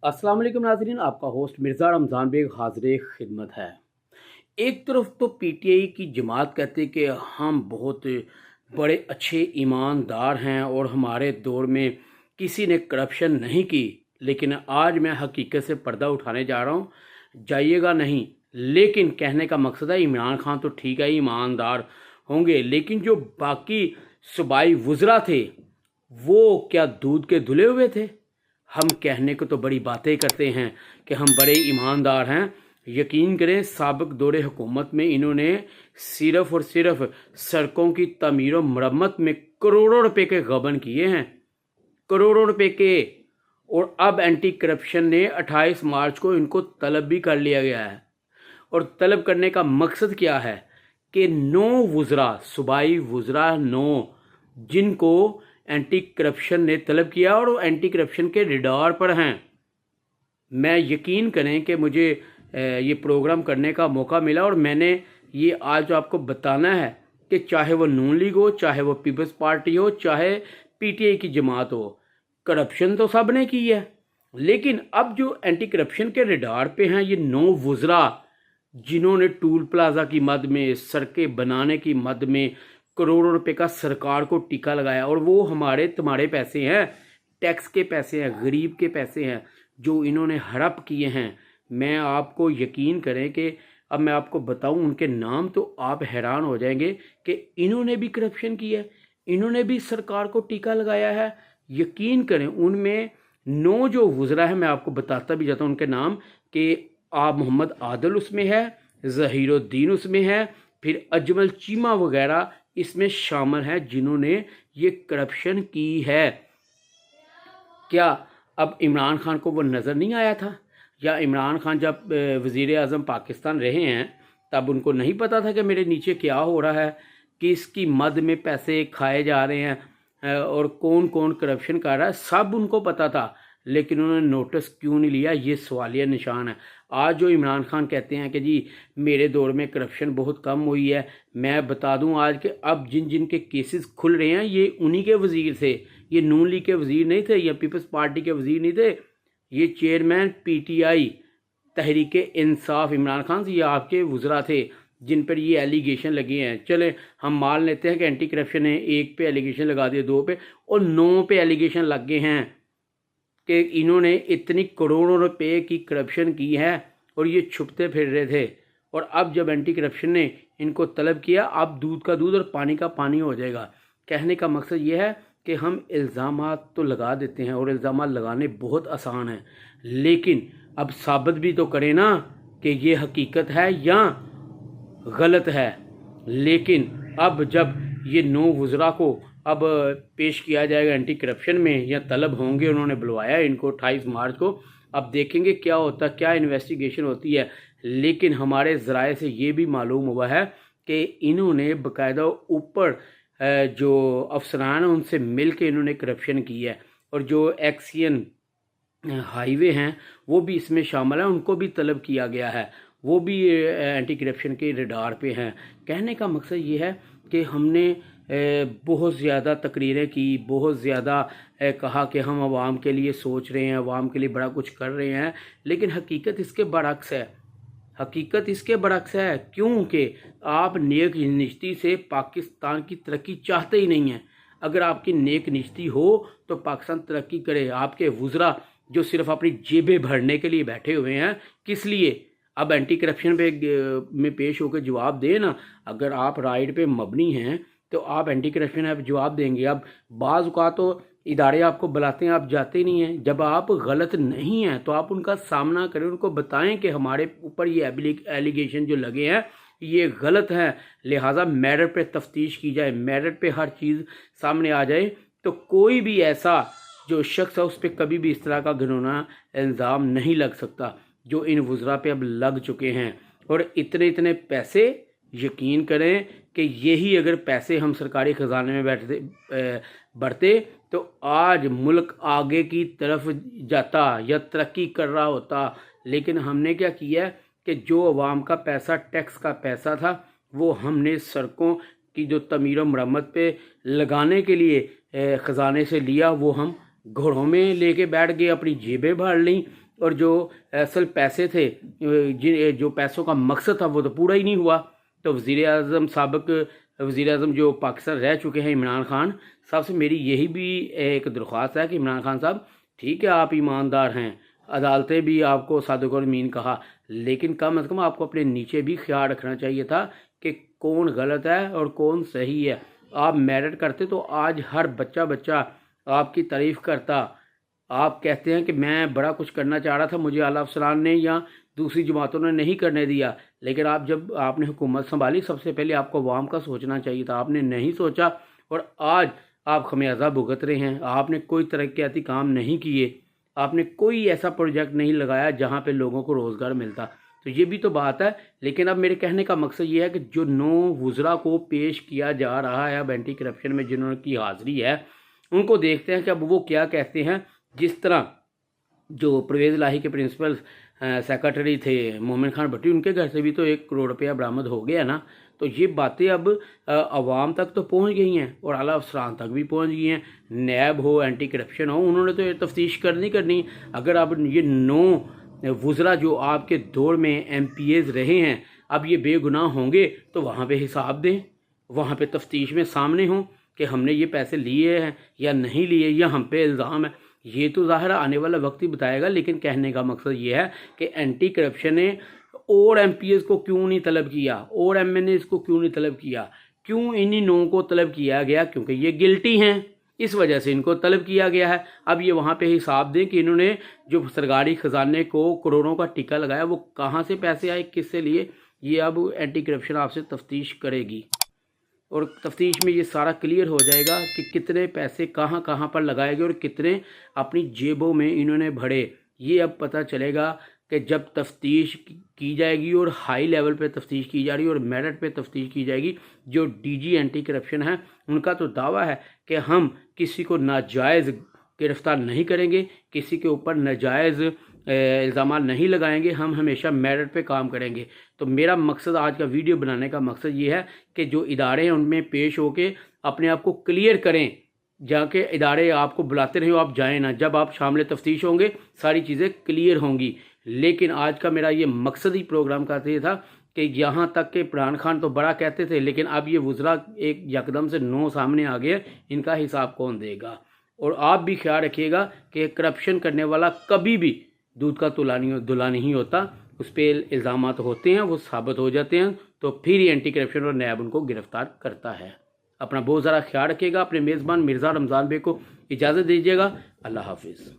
अस्सलाम वालेकुम नाज़रीन, आपका होस्ट मिर्ज़ा रमज़ान बेग हाज़िर खिदमत है। एक तरफ तो पीटीआई की जमात कहती है कि हम बहुत बड़े अच्छे ईमानदार हैं और हमारे दौर में किसी ने करप्शन नहीं की, लेकिन आज मैं हकीकत से पर्दा उठाने जा रहा हूँ। जाइएगा नहीं, लेकिन कहने का मकसद है इमरान खान तो ठीक है, ईमानदार होंगे, लेकिन जो बाकी सूबाई वज़रा थे वो क्या दूध के धुले हुए थे? हम कहने को तो बड़ी बातें करते हैं कि हम बड़े ईमानदार हैं। यकीन करें, साबिक़ दौरे हुकूमत में इन्होंने सिर्फ़ और सिर्फ़ सड़कों की तमीर और मरम्मत में करोड़ों रुपए के गबन किए हैं, करोड़ों रुपए के। और अब एंटी करप्शन ने 28 मार्च को इनको तलब भी कर लिया गया है। और तलब करने का मकसद क्या है कि 9 वज़रा, सूबाई वज़रा 9, जिनको एंटी करप्शन ने तलब किया और वो एंटी करप्शन के रडार पर हैं। मैं यकीन करें कि मुझे ये प्रोग्राम करने का मौका मिला और मैंने ये आज आपको बताना है कि चाहे वो नून लीग हो, चाहे वो पीपल्स पार्टी हो, चाहे पीटीआई की जमात हो, करप्शन तो सब ने की है। लेकिन अब जो एंटी करप्शन के रडार पे हैं ये 9 वज़रा, जिन्होंने टूल प्लाजा की मद में, सड़कें बनाने की मद में करोड़ों रुपए का सरकार को टीका लगाया, और वो हमारे तुम्हारे पैसे हैं, टैक्स के पैसे हैं, गरीब के पैसे हैं जो इन्होंने हड़प किए हैं। मैं आपको यकीन करें कि अब मैं आपको बताऊं उनके नाम तो आप हैरान हो जाएंगे कि इन्होंने भी करप्शन किया है, इन्होंने भी सरकार को टीका लगाया है। यकीन करें, उनमें 9 जो वज़रा है, मैं आपको बताता भी जाता हूँ उनके नाम, कि आप मोहम्मद आदल उसमें है, ज़हीरुद्दीन उसमें है, फिर अजमल चीमा वगैरह इसमें शामिल हैं जिन्होंने ये करप्शन की है। क्या अब इमरान खान को वो नज़र नहीं आया था? या इमरान खान जब वज़ीर आज़म पाकिस्तान रहे हैं तब उनको नहीं पता था कि मेरे नीचे क्या हो रहा है, किसकी मद में पैसे खाए जा रहे हैं, और कौन कौन करप्शन कर रहा है? सब उनको पता था, लेकिन उन्होंने नोटिस क्यों नहीं लिया? ये सवालिया निशान है। आज जो इमरान खान कहते हैं कि जी मेरे दौर में करप्शन बहुत कम हुई है, मैं बता दूं आज के अब जिन जिन के केसेस खुल रहे हैं ये उन्हीं के वज़ीर थे। ये नून लीग के वज़ीर नहीं थे या पीपल्स पार्टी के वज़ीर नहीं थे। ये चेयरमैन पीटीआई तहरीक इंसाफ इमरान खान से, ये आपके वज़रा थे जिन पर ये एलिगेशन लगे हैं। चले हम मान लेते हैं कि एंटी करप्शन है, एक पे एलिगेशन लगा दिए, 2 पे, और 9 पे एलिगेशन लग गए हैं कि इन्होंने इतनी करोड़ों रुपए की करप्शन की है और ये छुपते फिर रहे थे। और अब जब एंटी करप्शन ने इनको तलब किया, अब दूध का दूध और पानी का पानी हो जाएगा। कहने का मकसद ये है कि हम इल्ज़ामात तो लगा देते हैं और इल्ज़ामात लगाने बहुत आसान है, लेकिन अब साबित भी तो करें ना कि ये हकीकत है या गलत है। लेकिन अब जब ये 9 वज़रा को अब पेश किया जाएगा एंटी करप्शन में, या तलब होंगे, उन्होंने बुलवाया इनको 28 मार्च को, अब देखेंगे क्या होता, क्या इन्वेस्टिगेशन होती है। लेकिन हमारे ज़राए से ये भी मालूम हुआ है कि इन्होंने बाकायदा ऊपर जो अफसरान हैं उनसे मिल के इन्होंने करप्शन की है, और जो एक्सियन हाईवे हैं वो भी इसमें शामिल है, उनको भी तलब किया गया है, वो भी एंटी करप्शन के रडार पे हैं। कहने का मकसद ये है कि हमने बहुत ज़्यादा तकरीरें की, बहुत ज़्यादा कहा कि हम आवाम के लिए सोच रहे हैं, आवाम के लिए बड़ा कुछ कर रहे हैं, लेकिन हकीकत इसके बरअक्स है। हकीकत इसके बरअक्स है, क्योंकि आप नेक निश्ती से पाकिस्तान की तरक्की चाहते ही नहीं हैं। अगर आपकी नेक निश्ती हो तो पाकिस्तान तरक्की करे। आपके वज़रा जो सिर्फ अपनी जेबें भरने के लिए बैठे हुए हैं, किस लिए? अब एंटी करप्शन पे में पेश होकर जवाब दें ना। अगर आप राइट पे मबनी हैं तो आप एंटी करप्शन आप जवाब देंगे। अब बाज़ औक़ात तो इदारे आपको बुलाते हैं, आप जाते नहीं हैं। जब आप गलत नहीं हैं तो आप उनका सामना करें, उनको बताएं कि हमारे ऊपर ये एलिगेशन जो लगे हैं ये गलत हैं, लिहाजा मेरिट पे तफ्तीश की जाए, मेरिट पे हर चीज़ सामने आ जाए। तो कोई भी ऐसा जो शख्स है उस पर कभी भी इस तरह का घिनौना इल्ज़ाम नहीं लग सकता जो इन वज़रा पे अब लग चुके हैं। और इतने इतने पैसे, यकीन करें कि यही अगर पैसे हम सरकारी ख़जाने में बढ़ते तो आज मुल्क आगे की तरफ जाता या तरक्की कर रहा होता। लेकिन हमने क्या किया कि जो अवाम का पैसा, टैक्स का पैसा था, वो हमने सड़कों की जो तमीर व मरम्मत पे लगाने के लिए ख़जाने से लिया, वो हम घरों में लेके बैठ गए, अपनी जेबें भर लीं, और जो असल पैसे थे, जो पैसों का मकसद था वो तो पूरा ही नहीं हुआ। तो वज़ीर-ए-आज़म साबिक़ वज़ीर-ए-आज़म जो पाकिस्तान रह चुके हैं इमरान खान साहब से मेरी यही भी एक दरख्वास्त है कि इमरान खान साहब, ठीक है आप ईमानदार हैं, अदालतें भी आपको सादिक़ और अमीन कहा, लेकिन कम अज़ कम आपको अपने नीचे भी ख्याल रखना चाहिए था कि कौन गलत है और कौन सही है। आप मेरिट करते तो आज हर बच्चा बच्चा आपकी तारीफ़ करता। आप कहते हैं कि मैं बड़ा कुछ करना चाह रहा था, मुझे आला अफ़सरान ने या दूसरी जमातों ने नहीं करने दिया, लेकिन आप जब आपने हुकूमत संभाली सबसे पहले आपको अवाम का सोचना चाहिए था, आपने नहीं सोचा और आज आप खमियाजा भुगत रहे हैं। आपने कोई तरक्याती काम नहीं किए, आपने कोई ऐसा प्रोजेक्ट नहीं लगाया जहाँ पे लोगों को रोज़गार मिलता। तो ये भी तो बात है। लेकिन अब मेरे कहने का मकसद ये है कि जो 9 वुज़रा को पेश किया जा रहा है अब एंटी करप्शन में जिन्होंने की हाज़िरी है, उनको देखते हैं कि अब वो क्या कहते हैं। जिस तरह जो परवेज़ इलाही के प्रिंसिपल सेक्रेटरी थे मोमिन खान भट्टी, उनके घर से भी तो 1 करोड़ रुपया बरामद हो गया ना। तो ये बातें अब अवाम तक तो पहुंच गई हैं और आला अफसरान तक भी पहुंच गई हैं। नैब हो, एंटी करप्शन हो, उन्होंने तो ये तफ्तीश करनी। अगर अब ये 9 वुज़रा जो आपके दौर में MPAs रहे हैं अब ये बेगुनाह होंगे तो वहाँ पे हिसाब दें, वहाँ पे तफ्तीश में सामने हों कि हमने ये पैसे लिए हैं या नहीं लिए या हम पे इल्ज़ाम है। ये तो ज़ाहिर आने वाला वक्त ही बताएगा। लेकिन कहने का मकसद ये है कि एंटी करप्शन ने और MPAs को क्यों नहीं तलब किया और MNAs को क्यों नहीं तलब किया, क्यों इन्हीं 9 को तलब किया गया? क्योंकि ये गिल्टी हैं, इस वजह से इनको तलब किया गया है। अब ये वहाँ पे हिसाब दें कि इन्होंने जो सरकारी ख़जाने को करोड़ों का टिक्का लगाया वो कहाँ से पैसे आए, किससे लिए, ये अब एंटी करप्शन आपसे तफ्तीश करेगी और तफ्तीश में ये सारा क्लियर हो जाएगा कि कितने पैसे कहाँ कहाँ पर लगाए गए और कितने अपनी जेबों में इन्होंने भरे। ये अब पता चलेगा कि जब तफ्तीश की जाएगी और हाई लेवल पे तफ्तीश की जा रही है और मेरिट पे तफ्तीश की जाएगी। जो DG एंटी करप्शन है उनका तो दावा है कि हम किसी को नाजायज़ गिरफ़्तार नहीं करेंगे, किसी के ऊपर नाजायज़ इल्ज़ाम नहीं लगाएंगे, हम हमेशा मेरिट पे काम करेंगे। तो मेरा मकसद आज का वीडियो बनाने का मकसद ये है कि जो इदारे हैं उनमें पेश होके अपने आप को क्लियर करें। जाके इदारे आपको बुलाते रहे, आप जाएं ना, जब आप शामिल तफ्तीश होंगे सारी चीज़ें क्लियर होंगी। लेकिन आज का मेरा ये मकसद ही प्रोग्राम का ये था कि यहाँ तक कि इमरान खान तो बड़ा कहते थे, लेकिन अब ये वुज़रा एक यकदम से 9 सामने आ गए, इनका हिसाब कौन देगा। और आप भी ख्याल रखिएगा कि करप्शन करने वाला कभी भी दूध का दुला नहीं होता, उस पर इल्ज़ाम होते हैं, वो साबित हो जाते हैं, तो फिर ही एंटी करप्शन और नैब उनको गिरफ़्तार करता है। अपना बहुत ज़रा ख्याल रखिएगा। अपने मेज़बान मिर्ज़ा रमज़ान बेग को इजाज़त दीजिएगा। अल्लाह हाफिज़।